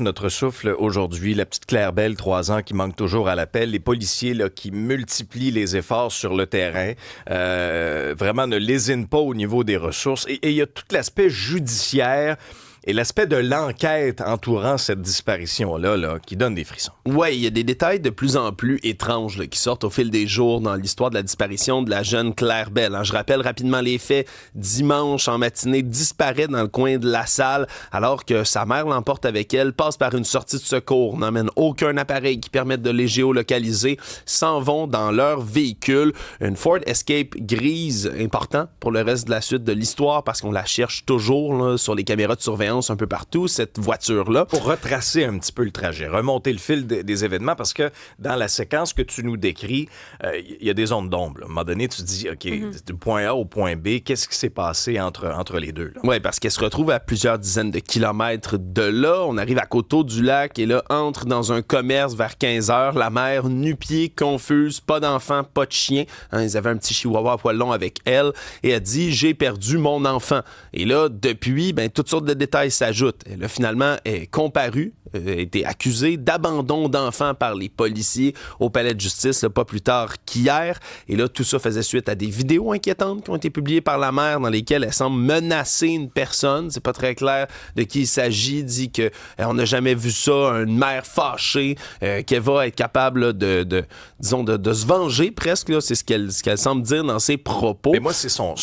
Notre souffle aujourd'hui, la petite Claire Bell, 3 ans, qui manque toujours à l'appel. Les policiers là, qui multiplient les efforts sur le terrain, vraiment ne lésinent pas au niveau des ressources. Et il y a tout l'aspect judiciaire et l'aspect de l'enquête entourant cette disparition-là là, qui donne des frissons. Ouais, il y a des détails de plus en plus étranges là, qui sortent au fil des jours dans l'histoire de la disparition de la jeune Claire Bell. Je rappelle rapidement les faits. Dimanche en matinée, disparaît dans le coin de la salle alors que sa mère l'emporte avec elle, passe par une sortie de secours, n'emmène aucun appareil qui permette de les géolocaliser, s'en vont dans leur véhicule. Une Ford Escape grise, important pour le reste de la suite de l'histoire parce qu'on la cherche toujours là, sur les caméras de surveillance un peu partout, cette voiture-là. Pour retracer un petit peu le trajet, remonter le fil des événements, parce que dans la séquence que tu nous décris, il y a des zones d'ombre. À un moment donné, tu te dis, OK, du point A au point B, qu'est-ce qui s'est passé entre les deux? Oui, parce qu'elle se retrouve à plusieurs dizaines de kilomètres de là. On arrive à Coteau-du-Lac et là, entre dans un commerce vers 15 heures. La mère, nu-pied, confuse, pas d'enfant, pas de chien. Ils avaient un petit chihuahua à poil long avec elle. Et elle dit, j'ai perdu mon enfant. Et là, depuis, toutes sortes de détails s'ajoutent. Elle a finalement comparu, été accusée d'abandon d'enfant par les policiers au palais de justice, pas plus tard qu'hier. Et là, tout ça faisait suite à des vidéos inquiétantes qui ont été publiées par la mère dans lesquelles elle semble menacer une personne. C'est pas très clair de qui il s'agit. Dit que on n'a jamais vu ça, une mère fâchée, qu'elle va être capable là, de se venger presque. Là. C'est ce qu'elle semble dire dans ses propos. Mais moi, c'est son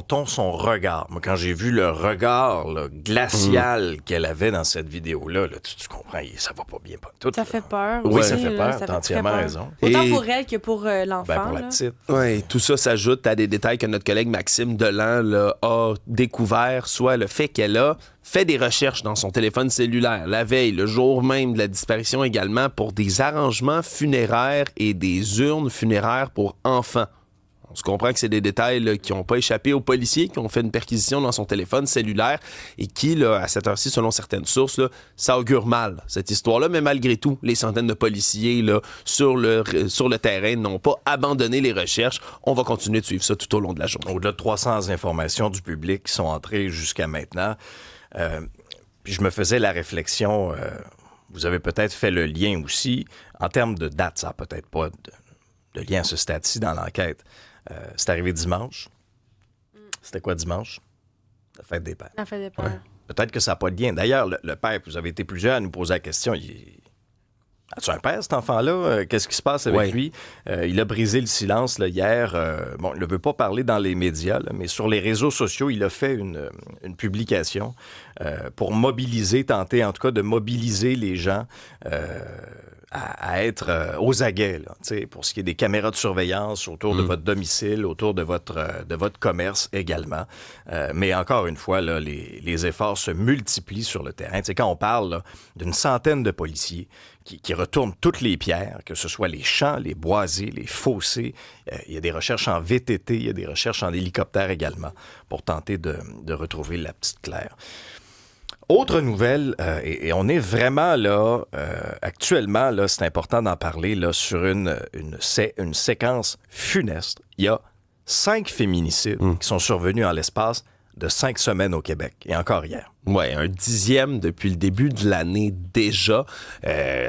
ton, son regard. Moi, quand j'ai vu le regard là, glacial qu'elle avait dans cette vidéo-là, là, tu comprends, ça va pas bien. Pas tout, ça fait peur. Oui, aussi, ça fait peur, ça t'as entièrement raison. Autant pour elle que pour l'enfant. Pour la petite. Oui, tout ça s'ajoute à des détails que notre collègue Maxime Delan là, a découvert, soit le fait qu'elle a fait des recherches dans son téléphone cellulaire la veille, le jour même de la disparition également, pour des arrangements funéraires et des urnes funéraires pour enfants. On se comprend que c'est des détails là, qui n'ont pas échappé aux policiers qui ont fait une perquisition dans son téléphone cellulaire et qui, là, à cette heure-ci, selon certaines sources, là, ça augure mal, cette histoire-là. Mais malgré tout, les centaines de policiers là, sur le terrain n'ont pas abandonné les recherches. On va continuer de suivre ça tout au long de la journée. Au-delà de 300 informations du public qui sont entrées jusqu'à maintenant, puis je me faisais la réflexion, vous avez peut-être fait le lien aussi, en termes de date, ça n'a peut-être pas de lien à ce stade-ci dans l'enquête. C'est arrivé dimanche. C'était quoi dimanche? La fête des pères. La fête des pères. Ouais. Peut-être que ça n'a pas de lien. D'ailleurs, le père, vous avez été plusieurs à nous poser la question. As-tu un père, cet enfant-là? Qu'est-ce qui se passe avec lui? Il a brisé le silence là, hier. Il ne veut pas parler dans les médias, là, mais sur les réseaux sociaux, il a fait une publication pour tenter en tout cas de mobiliser les gens à être aux aguets, là, pour ce qui est des caméras de surveillance autour de votre domicile, autour de votre commerce également. Mais encore une fois, là, les efforts se multiplient sur le terrain. Quand on parle là, d'une centaine de policiers qui retournent toutes les pierres, que ce soit les champs, les boisés, les fossés, il y a des recherches en VTT, il y a des recherches en hélicoptère également pour tenter de retrouver la petite Claire. Autre nouvelle, et on est vraiment là, actuellement, là, c'est important d'en parler, là, sur une séquence funeste. Il y a 5 féminicides qui sont survenus en l'espace de 5 semaines au Québec, et encore hier. Oui, un 10e depuis le début de l'année déjà,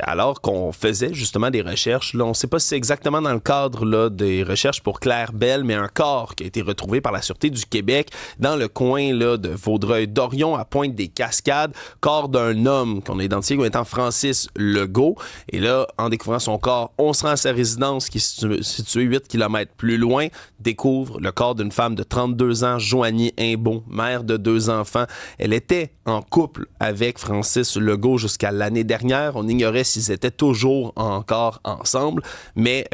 alors qu'on faisait justement des recherches. Là, on ne sait pas si c'est exactement dans le cadre là, des recherches pour Claire Bell, mais un corps qui a été retrouvé par la Sûreté du Québec dans le coin là, de Vaudreuil-Dorion à Pointe-des-Cascades, corps d'un homme qu'on a identifié comme étant Francis Legault. Et là, en découvrant son corps, on se rend à sa résidence qui est située 8 km plus loin, découvre le corps d'une femme de 32 ans, Joanie Imbeau, mère de 2 enfants. Elle était en couple avec Francis Legault jusqu'à l'année dernière. On ignorait s'ils étaient toujours encore ensemble, mais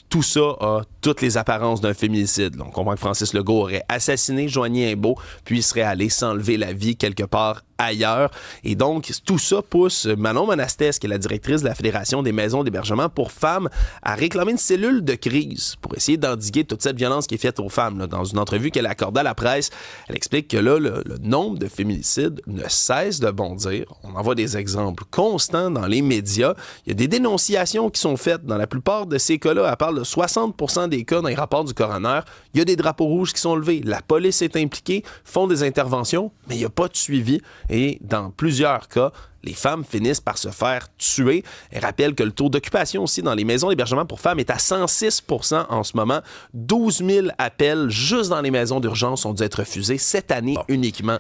tout ça a toutes les apparences d'un féminicide. Donc, on comprend que Francis Legault aurait assassiné Joanie Imbeau, puis serait allé s'enlever la vie quelque part ailleurs. Et donc, tout ça pousse Manon Monastès, qui est la directrice de la Fédération des maisons d'hébergement pour femmes, à réclamer une cellule de crise pour essayer d'endiguer toute cette violence qui est faite aux femmes. Là, dans une entrevue qu'elle accorde à la presse, elle explique que là, le nombre de féminicides ne cesse de bondir. On en voit des exemples constants dans les médias. Il y a des dénonciations qui sont faites. Dans la plupart de ces cas-là, elle parle de 60% des cas dans les rapports du coroner. Il y a des drapeaux rouges qui sont levés. La police est impliquée, font des interventions, mais il n'y a pas de suivi. et dans plusieurs cas, les femmes finissent par se faire tuer. Elle rappelle que le taux d'occupation aussi dans les maisons d'hébergement pour femmes est à 106 % en ce moment. 12 000 appels juste dans les maisons d'urgence ont dû être refusés cette année uniquement.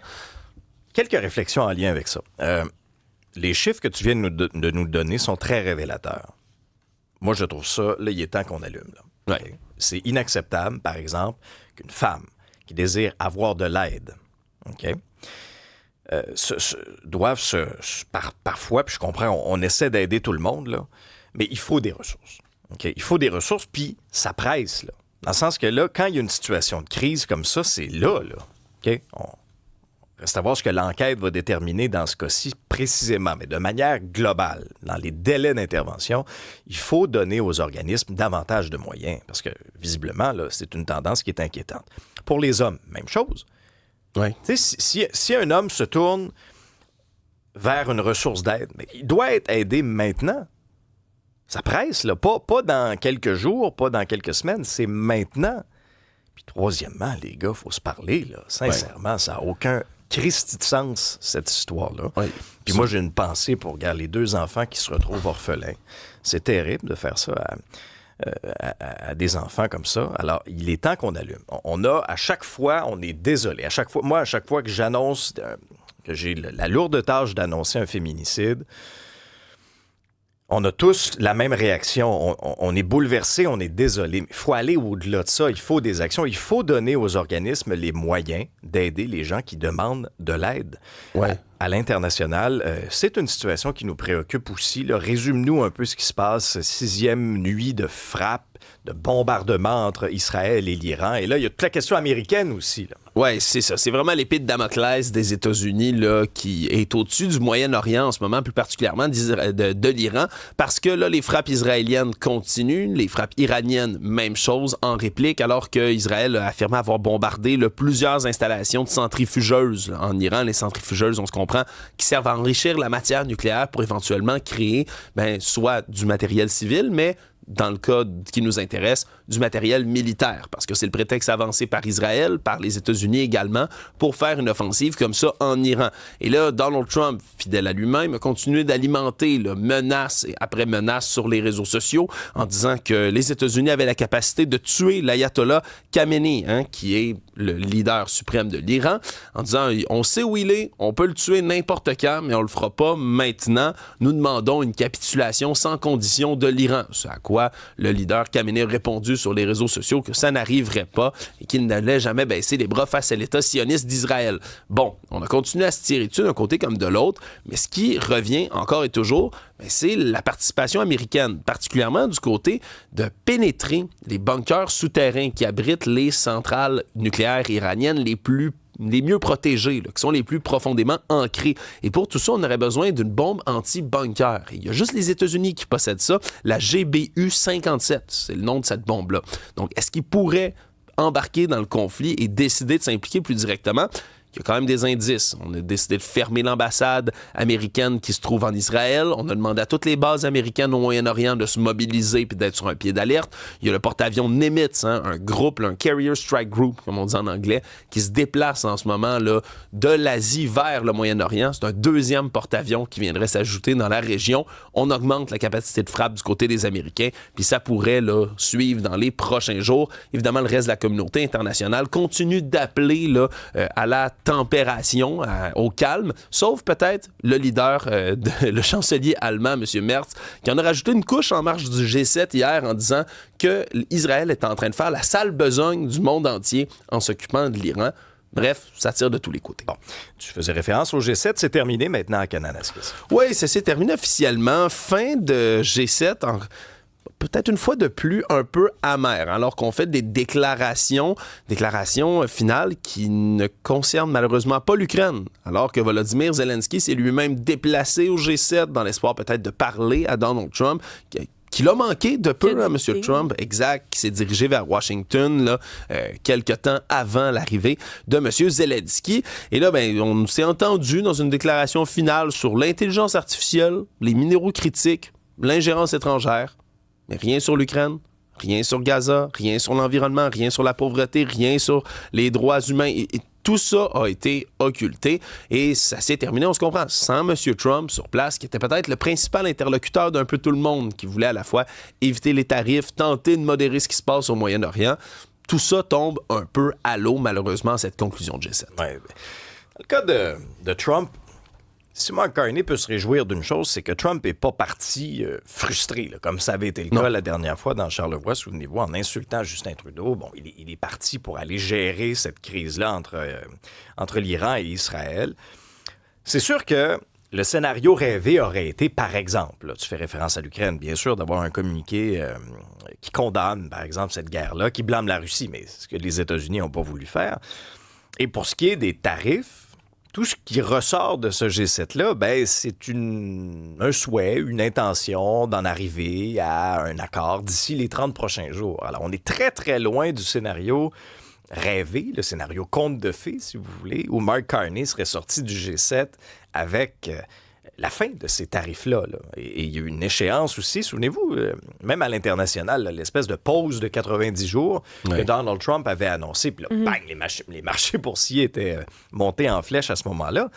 Quelques réflexions en lien avec ça. Les chiffres que tu viens de nous donner sont très révélateurs. Moi, je trouve ça, là, il est temps qu'on allume. Là. Ouais. C'est inacceptable, par exemple, qu'une femme qui désire avoir de l'aide, OK, doivent parfois, puis je comprends, on essaie d'aider tout le monde, là, mais il faut des ressources. Okay? Il faut des ressources, puis ça presse, là. Dans le sens que là, quand il y a une situation de crise comme ça, c'est là. OK? On reste à voir ce que l'enquête va déterminer dans ce cas-ci précisément, mais de manière globale, dans les délais d'intervention, il faut donner aux organismes davantage de moyens, parce que, visiblement, là, c'est une tendance qui est inquiétante. Pour les hommes, même chose. Ouais. Si un homme se tourne vers une ressource d'aide, mais il doit être aidé maintenant. Ça presse, là. Pas dans quelques jours, pas dans quelques semaines, c'est maintenant. Puis troisièmement, les gars, il faut se parler, là. Sincèrement, ça n'a aucun Christi de sens, cette histoire-là. Ouais. Puis moi, j'ai une pensée pour les 2 enfants qui se retrouvent orphelins. C'est terrible de faire ça à des enfants comme ça. Alors, il est temps qu'on allume. On a, à chaque fois, on est désolé. À chaque fois que j'annonce, que j'ai la lourde tâche d'annoncer un féminicide, on a tous la même réaction. On est bouleversé, on est désolé. Mais il faut aller au-delà de ça. Il faut des actions. Il faut donner aux organismes les moyens d'aider les gens qui demandent de l'aide. Ouais. À l'international, c'est une situation qui nous préoccupe aussi. Là. Résume-nous un peu ce qui se passe. 6e nuit de frappe, de bombardement entre Israël et l'Iran. Et là, il y a toute la question américaine aussi. Oui, c'est ça. C'est vraiment l'épée de Damoclès des États-Unis là, qui est au-dessus du Moyen-Orient en ce moment, plus particulièrement de l'Iran, parce que là, les frappes israéliennes continuent, les frappes iraniennes, même chose, en réplique, alors qu'Israël a affirmé avoir bombardé là, plusieurs installations de centrifugeuses là, en Iran. Les centrifugeuses, on se comprend, qui servent à enrichir la matière nucléaire pour éventuellement créer soit du matériel civil, mais dans le cas qui nous intéresse, du matériel militaire, parce que c'est le prétexte avancé par Israël, par les États-Unis également, pour faire une offensive comme ça en Iran. Et là, Donald Trump, fidèle à lui-même, a continué d'alimenter menace et après menace sur les réseaux sociaux en disant que les États-Unis avaient la capacité de tuer l'ayatollah Khamenei, qui est le leader suprême de l'Iran, en disant on sait où il est, on peut le tuer n'importe quand, mais on le fera pas maintenant. Nous demandons une capitulation sans condition de l'Iran. C'est à quoi le leader Khamenei a répondu sur les réseaux sociaux que ça n'arriverait pas et qu'il n'allait jamais baisser les bras face à l'État sioniste d'Israël. Bon, on a continué à se tirer dessus d'un côté comme de l'autre, mais ce qui revient encore et toujours, c'est la participation américaine, particulièrement du côté de pénétrer les bunkers souterrains qui abritent les centrales nucléaires iraniennes les mieux protégés, là, qui sont les plus profondément ancrés. Et pour tout ça, on aurait besoin d'une bombe anti-bunker. Il y a juste les États-Unis qui possèdent ça, la GBU-57, c'est le nom de cette bombe-là. Donc, est-ce qu'ils pourraient embarquer dans le conflit et décider de s'impliquer plus directement? Il y a quand même des indices. On a décidé de fermer l'ambassade américaine qui se trouve en Israël. On a demandé à toutes les bases américaines au Moyen-Orient de se mobiliser et d'être sur un pied d'alerte. Il y a le porte-avions Nimitz, un groupe, un Carrier Strike Group, comme on dit en anglais, qui se déplace en ce moment là, de l'Asie vers le Moyen-Orient. C'est un 2e porte-avions qui viendrait s'ajouter dans la région. On augmente la capacité de frappe du côté des Américains, puis ça pourrait là, suivre dans les prochains jours. Évidemment, le reste de la communauté internationale continue d'appeler là, à la températion, au calme, sauf peut-être le leader, le chancelier allemand, M. Merz, qui en a rajouté une couche en marge du G7 hier en disant que Israël est en train de faire la sale besogne du monde entier en s'occupant de l'Iran. Bref, ça tire de tous les côtés. Bon, tu faisais référence au G7, c'est terminé maintenant à Kananaskis. Oui, ça s'est terminé officiellement. Fin de G7 peut-être une fois de plus un peu amer, alors qu'on fait des déclarations finales qui ne concernent malheureusement pas l'Ukraine, alors que Volodymyr Zelensky s'est lui-même déplacé au G7 dans l'espoir peut-être de parler à Donald Trump, qui l'a manqué de peu à M. Trump, exact, qui s'est dirigé vers Washington là, quelque temps avant l'arrivée de M. Zelensky. Et là, on s'est entendu dans une déclaration finale sur l'intelligence artificielle, les minéraux critiques, l'ingérence étrangère, mais rien sur l'Ukraine, rien sur Gaza, rien sur l'environnement, rien sur la pauvreté, rien sur les droits humains. Et Tout ça a été occulté et ça s'est terminé, on se comprend, sans M. Trump sur place, qui était peut-être le principal interlocuteur d'un peu tout le monde, qui voulait à la fois éviter les tarifs, tenter de modérer ce qui se passe au Moyen-Orient. Tout ça tombe un peu à l'eau, malheureusement, à cette conclusion de G7. Ouais. Dans le cas de Trump, si Mark Carney peut se réjouir d'une chose, c'est que Trump n'est pas parti frustré, là, comme ça avait été le cas la dernière fois dans Charlevoix, souvenez-vous, en insultant Justin Trudeau. Bon, il est parti pour aller gérer cette crise-là entre l'Iran et Israël. C'est sûr que le scénario rêvé aurait été, par exemple, là, tu fais référence à l'Ukraine, bien sûr, d'avoir un communiqué qui condamne, par exemple, cette guerre-là, qui blâme la Russie, mais c'est ce que les États-Unis n'ont pas voulu faire. Et pour ce qui est des tarifs, tout ce qui ressort de ce G7-là, ben, c'est un souhait, une intention d'en arriver à un accord d'ici les 30 prochains jours. Alors, on est très, très loin du scénario rêvé, le scénario conte de fées, si vous voulez, où Mark Carney serait sorti du G7 avec la fin de ces tarifs-là. Là. Et il y a eu une échéance aussi, souvenez-vous, même à l'international, là, l'espèce de pause de 90 jours que Donald Trump avait annoncé. Puis là, bang, les marchés boursiers étaient montés en flèche à ce moment-là.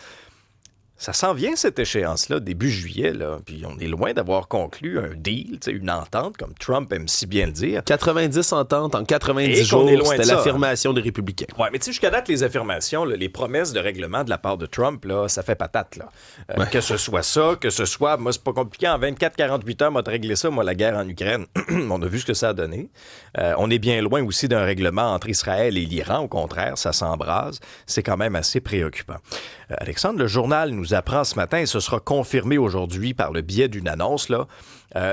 Ça s'en vient, cette échéance-là, début juillet, là, puis on est loin d'avoir conclu un deal, une entente, comme Trump aime si bien le dire. 90 ententes en 90 jours, c'était l'affirmation des républicains. Oui, mais tu sais, jusqu'à date, les affirmations, là, les promesses de règlement de la part de Trump, là, ça fait patate. Là. Que ce soit ça, que ce soit, moi, c'est pas compliqué, en 24-48 heures, on va régler ça, moi, la guerre en Ukraine. On a vu ce que ça a donné. On est bien loin aussi d'un règlement entre Israël et l'Iran, au contraire, ça s'embrase. C'est quand même assez préoccupant. Alexandre, le journal nous apprend ce matin, et ce sera confirmé aujourd'hui par le biais d'une annonce, là,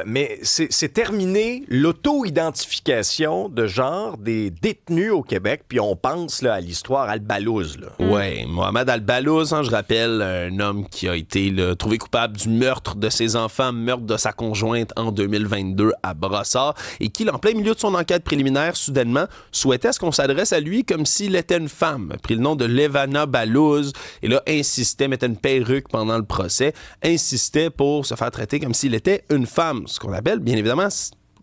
mais c'est terminé l'auto-identification de genre des détenus au Québec, puis on pense là, à l'histoire Al-Balouz. Oui, Mohamed Al-Balouz, je rappelle, un homme qui a été trouvé coupable du meurtre de ses enfants, meurtre de sa conjointe en 2022 à Brossard, et qui, en plein milieu de son enquête préliminaire, soudainement, souhaitait à ce qu'on s'adresse à lui comme s'il était une femme. A pris le nom de Levana Balouz, et là, insistait, mettait une perruque pendant le procès, insistait pour se faire traiter comme s'il était une femme. Ce qu'on appelle, bien évidemment,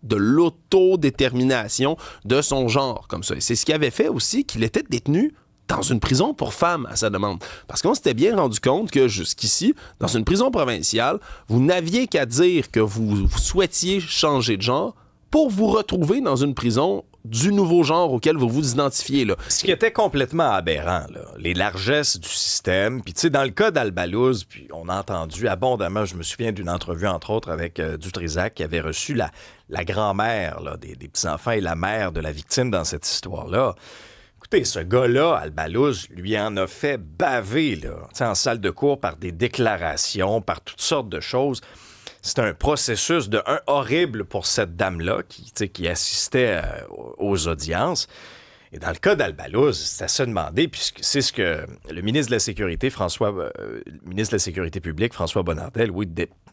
de l'autodétermination de son genre, comme ça. Et c'est ce qui avait fait aussi qu'il était détenu dans une prison pour femmes à sa demande. Parce qu'on s'était bien rendu compte que jusqu'ici, dans une prison provinciale, vous n'aviez qu'à dire que vous souhaitiez changer de genre pour vous retrouver dans une prison du nouveau genre auquel vous vous identifiez. Là. Ce qui était complètement aberrant, là. Les largesses du système. Puis, tu sais, dans le cas d'Al-Balouz, puis on a entendu abondamment, je me souviens d'une entrevue, entre autres, avec Dutrisac, qui avait reçu la grand-mère là, des petits-enfants et la mère de la victime dans cette histoire-là. Écoutez, ce gars-là, Al-Balouz, lui en a fait baver, là, en salle de cours par des déclarations, par toutes sortes de choses. C'est un processus horrible pour cette dame-là qui assistait aux audiences. Et dans le cas d'Al-Balouz, c'est à se demander, puisque c'est ce que le ministre de la Sécurité, ministre de la Sécurité publique, François Bonnardel,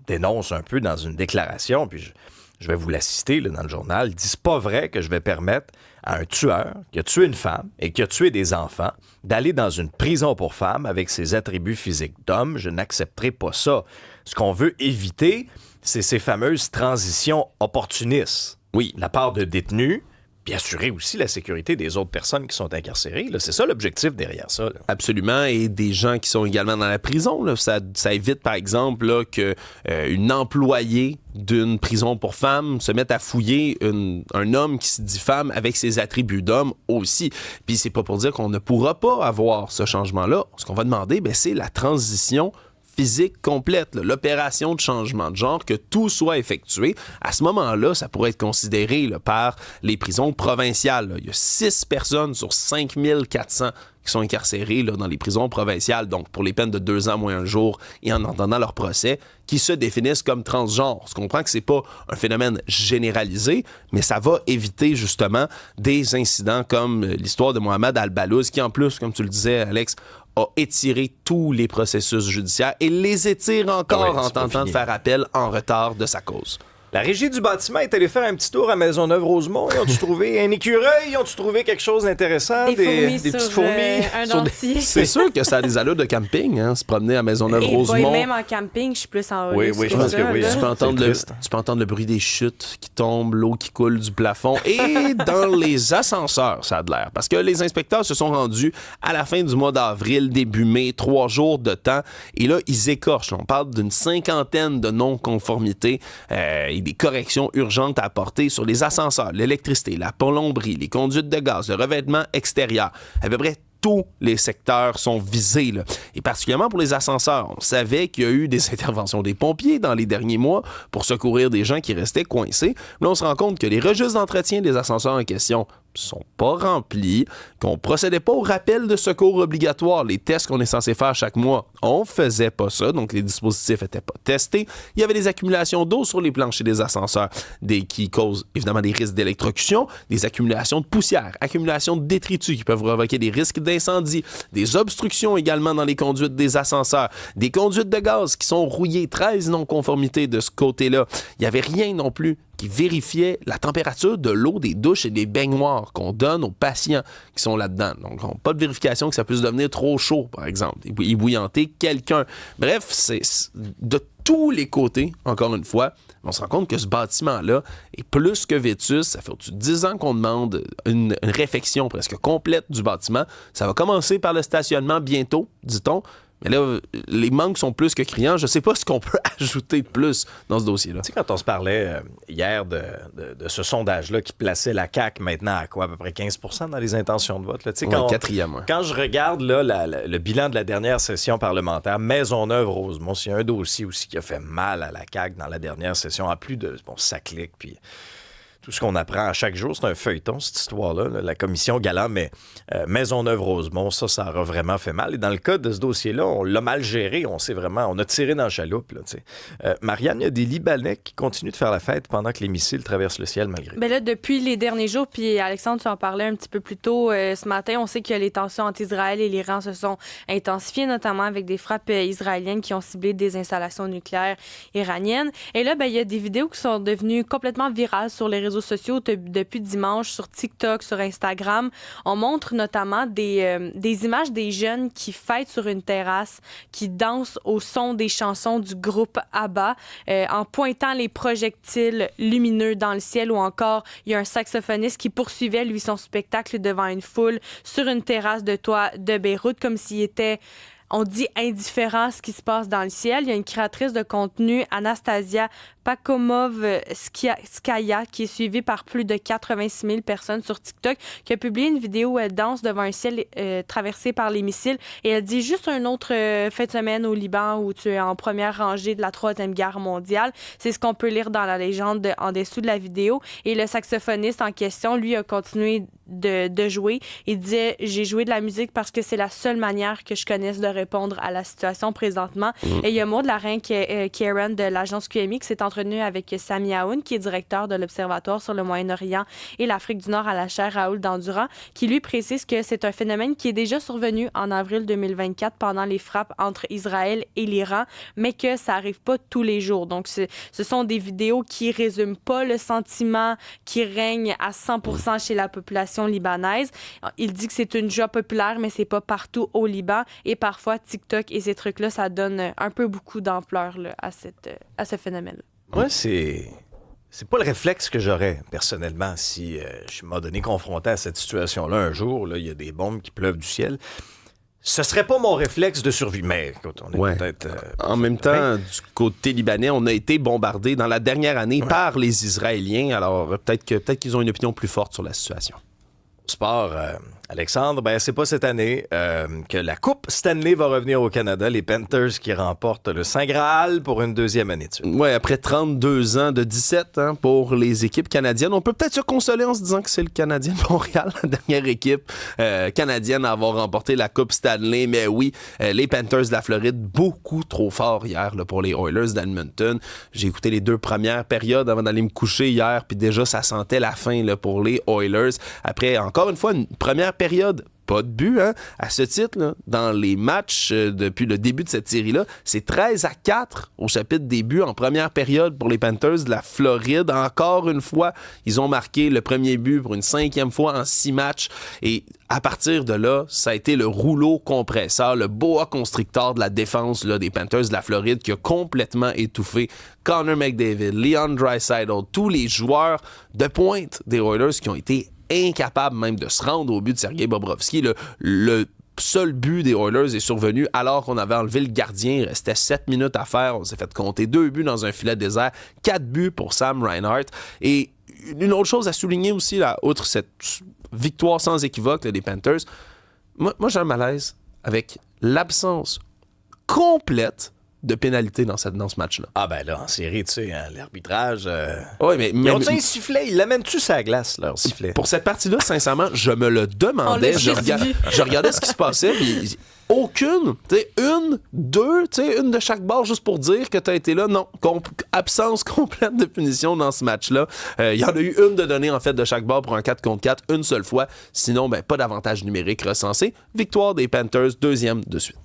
dénonce un peu dans une déclaration, puis je vais vous la citer là, dans le journal. Il dit « C'est pas vrai que je vais permettre à un tueur qui a tué une femme et qui a tué des enfants d'aller dans une prison pour femmes avec ses attributs physiques d'homme. Je n'accepterai pas ça. Ce qu'on veut éviter, c'est ces fameuses transitions opportunistes. Oui, de la part de détenus, puis assurer aussi la sécurité des autres personnes qui sont incarcérées. Là. C'est ça l'objectif derrière ça. Là. Absolument, et des gens qui sont également dans la prison. Là. Ça évite, par exemple, là, qu'une employée d'une prison pour femmes se mette à fouiller un homme qui se dit femme avec ses attributs d'homme aussi. Puis c'est pas pour dire qu'on ne pourra pas avoir ce changement-là. Ce qu'on va demander, c'est la transition physique complète, là, l'opération de changement de genre, que tout soit effectué. À ce moment-là, ça pourrait être considéré là, par les prisons provinciales. Là. Il y a 6 personnes sur 5400 qui sont incarcérées là, dans les prisons provinciales, donc pour les peines de 2 ans moins 1 jour et en entendant leur procès, qui se définissent comme transgenres. On comprend que c'est pas un phénomène généralisé, mais ça va éviter justement des incidents comme l'histoire de Mohamed Al-Balouz, qui en plus, comme tu le disais, Alex, a étiré tous les processus judiciaires et les étire encore en tentant de faire appel en retard de sa cause. La régie du bâtiment est allée faire un petit tour à Maisonneuve-Rosemont. Ils ont-tu trouvé un écureuil? Ils ont-tu trouvé quelque chose d'intéressant? Des petites fourmis? Un dentier. C'est sûr que ça a des allures de camping, hein, se promener à Maisonneuve-Rosemont. Même en camping, je suis plus en haut. Oui, je pense que oui. Tu peux entendre le bruit des chutes qui tombent, l'eau qui coule du plafond. Et dans les ascenseurs, ça a de l'air. Parce que les inspecteurs se sont rendus à la fin du mois d'avril, début mai, 3 jours de temps. Et là, ils écorchent. On parle d'une 50aine de non-conformités et des corrections urgentes à apporter sur les ascenseurs, l'électricité, la plomberie, les conduites de gaz, le revêtement extérieur. À peu près tous les secteurs sont visés, là. Et particulièrement pour les ascenseurs. On savait qu'il y a eu des interventions des pompiers dans les derniers mois pour secourir des gens qui restaient coincés. Là, on se rend compte que les registres d'entretien des ascenseurs en question sont pas remplis, qu'on procédait pas au rappel de secours obligatoire, les tests qu'on est censé faire chaque mois. On faisait pas ça, donc les dispositifs étaient pas testés. Il y avait des accumulations d'eau sur les planchers des ascenseurs, qui causent évidemment des risques d'électrocution, des accumulations de poussière, accumulations de détritus qui peuvent provoquer des risques d'incendie, des obstructions également dans les conduites des ascenseurs, des conduites de gaz qui sont rouillées, 13 non-conformités de ce côté-là. Il n'y avait rien non plus qui vérifiait la température de l'eau des douches et des baignoires qu'on donne aux patients qui sont là-dedans. Donc, pas de vérification que ça puisse devenir trop chaud, par exemple, et bouillanter quelqu'un. Bref, c'est de tous les côtés, encore une fois, on se rend compte que ce bâtiment-là est plus que vétus. Ça fait au-dessus de 10 ans qu'on demande une réfection presque complète du bâtiment. Ça va commencer par le stationnement bientôt, dit-on. Mais là, les manques sont plus que criants. Je ne sais pas ce qu'on peut ajouter de plus dans ce dossier-là. Tu sais, quand on se parlait hier de ce sondage-là qui plaçait la CAQ maintenant à quoi? À peu près 15 % dans les intentions de vote. Là. Tu sais, quand je regarde là, le bilan de la dernière session parlementaire, Maisonneuve-Rosemont, c'est un dossier aussi qui a fait mal à la CAQ dans la dernière session. En plus de... Bon, ça clique, puis... Tout ce qu'on apprend à chaque jour, c'est un feuilleton, cette histoire-là, la commission Galland, mais Maisonneuve-Rosemont, ça aura vraiment fait mal. Et dans le cas de ce dossier-là, on l'a mal géré, on a tiré dans la chaloupe. Là, Marianne, il y a des Libanais qui continuent de faire la fête pendant que les missiles traversent le ciel malgré tout. Ben là, depuis les derniers jours, puis Alexandre, tu en parlais un petit peu plus tôt ce matin, on sait que les tensions entre Israël et l'Iran se sont intensifiées, notamment avec des frappes israéliennes qui ont ciblé des installations nucléaires iraniennes. Et là, il y a des vidéos qui sont devenues complètement virales sur les réseaux sociaux depuis dimanche, sur TikTok, sur Instagram. On montre notamment des images des jeunes qui fêtent sur une terrasse, qui dansent au son des chansons du groupe ABBA, en pointant les projectiles lumineux dans le ciel, ou encore, il y a un saxophoniste qui poursuivait, lui, son spectacle devant une foule sur une terrasse de toit de Beyrouth, comme s'il était... On dit indifférent à ce qui se passe dans le ciel. Il y a une créatrice de contenu, Anastasia Pakomov-Skaya, qui est suivie par plus de 86 000 personnes sur TikTok, qui a publié une vidéo où elle danse devant un ciel traversé par les missiles. Et elle dit juste un autre fait de semaine au Liban où tu es en première rangée de la Troisième Guerre mondiale. C'est ce qu'on peut lire dans la légende en dessous de la vidéo. Et le saxophoniste en question, lui, a continué de jouer. Il disait « J'ai joué de la musique parce que c'est la seule manière que je connaisse de répondre à la situation présentement. » Et il y a Maud Larin, Karen de l'agence QMI, qui s'est entretenu avec Sami Aoun, qui est directeur de l'Observatoire sur le Moyen-Orient et l'Afrique du Nord à la chaire Raoul Dandurand, qui lui précise que c'est un phénomène qui est déjà survenu en avril 2024 pendant les frappes entre Israël et l'Iran, mais que ça n'arrive pas tous les jours. Donc, ce sont des vidéos qui résument pas le sentiment qui règne à 100% chez la population libanaise. Il dit que c'est une joie populaire, mais c'est pas partout au Liban. Et parfois, TikTok et ces trucs-là, ça donne un peu beaucoup d'ampleur là, à ce phénomène-là. Moi, c'est pas le réflexe que j'aurais, personnellement, si je m'en donné confronté à cette situation-là un jour. Là, il y a des bombes qui pleuvent du ciel. Ce serait pas mon réflexe de survie, mais écoute, on est peut-être... en même temps, du côté libanais, on a été bombardé dans la dernière année par les Israéliens. Alors, peut-être qu'ils ont une opinion plus forte sur la situation. Sport, Alexandre, c'est pas cette année que la Coupe Stanley va revenir au Canada. Les Panthers qui remportent le Saint Graal pour une deuxième année de suite. Oui, après 32 ans de 17 pour les équipes canadiennes. On peut peut-être se consoler en se disant que c'est le Canadien de Montréal, la dernière équipe canadienne à avoir remporté la Coupe Stanley. Mais oui, les Panthers de la Floride, beaucoup trop forts hier là, pour les Oilers d'Edmonton. J'ai écouté les 2 premières périodes avant d'aller me coucher hier, puis déjà, ça sentait la fin là, pour les Oilers. Après, encore une fois, une première période pas de but. Hein? À ce titre, là, dans les matchs depuis le début de cette série-là, c'est 13-4 au chapitre des buts en première période pour les Panthers de la Floride. Encore une fois, ils ont marqué le premier but pour une 5e fois en 6 matchs. Et à partir de là, ça a été le rouleau compresseur, le boa constrictor de la défense là, des Panthers de la Floride qui a complètement étouffé Connor McDavid, Leon Draisaitl, tous les joueurs de pointe des Oilers qui ont été incapables même de se rendre au but de Sergei Bobrovsky. Le seul but des Oilers est survenu alors qu'on avait enlevé le gardien. Il restait 7 minutes à faire. On s'est fait compter 2 buts dans un filet désert, 4 buts pour Sam Reinhart. Et une autre chose à souligner aussi, là, outre cette victoire sans équivoque là, des Panthers, moi j'ai un malaise avec l'absence complète de pénalité dans ce match-là. Ah ben là, en série, tu sais, hein, l'arbitrage... Oui, mais ils ont-tu un sifflet? Ils l'amènent-tu sur la glace, leur sifflet? Pour cette partie-là, sincèrement, je me le demandais. Je regardais ce qui se passait, puis aucune, tu sais, une, deux, tu sais, une de chaque bord juste pour dire que tu as été là. Non, absence complète de punition dans ce match-là. Il y en a eu une de donnée, en fait, de chaque bord pour un 4 contre 4, une seule fois. Sinon, ben, pas d'avantage numérique recensé. Victoire des Panthers, 2e de suite.